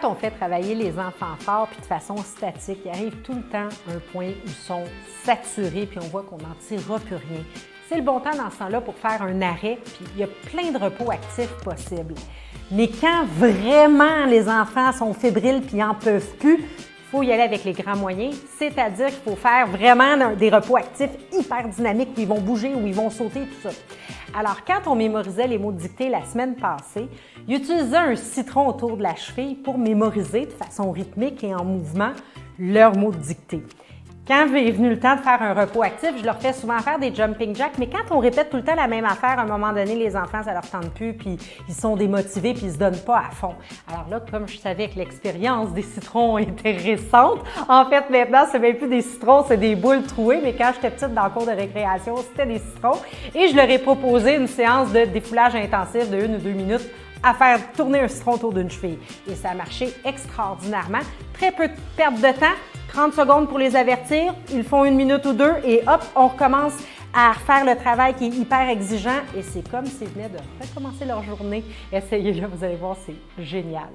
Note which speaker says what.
Speaker 1: Quand on fait travailler les enfants forts puis de façon statique, il arrive tout le temps un point où ils sont saturés puis on voit qu'on n'en tirera plus rien. C'est le bon temps dans ce temps-là pour faire un arrêt, puis il y a plein de repos actifs possibles. Mais quand vraiment les enfants sont fébriles puis n'en peuvent plus, il faut y aller avec les grands moyens, c'est-à-dire qu'il faut faire vraiment des repos actifs hyper dynamiques où ils vont bouger, où ils vont sauter, tout ça. Alors, quand on mémorisait les mots de dictée la semaine passée, il utilisait un citron autour de la cheville pour mémoriser de façon rythmique et en mouvement leurs mots de dictée. Quand est venu le temps de faire un repos actif, je leur fais souvent faire des jumping jacks, mais quand on répète tout le temps la même affaire, à un moment donné, les enfants, ça leur tente plus, puis ils sont démotivés, puis ils se donnent pas à fond. Alors là, comme je savais que l'expérience des citrons était récente, en fait, maintenant, c'est même plus des citrons, c'est des boules trouées, mais quand j'étais petite dans le cours de récréation, c'était des citrons. Et je leur ai proposé une séance de défoulage intensif de 1 ou 2 minutes à faire tourner un citron autour d'une cheville. Et ça a marché extraordinairement. Très peu de perte de temps, 30 secondes pour les avertir, ils font 1 minute ou 2 et hop, on recommence à faire le travail qui est hyper exigeant et c'est comme s'ils venaient de recommencer leur journée. Essayez-le, vous allez voir, c'est génial.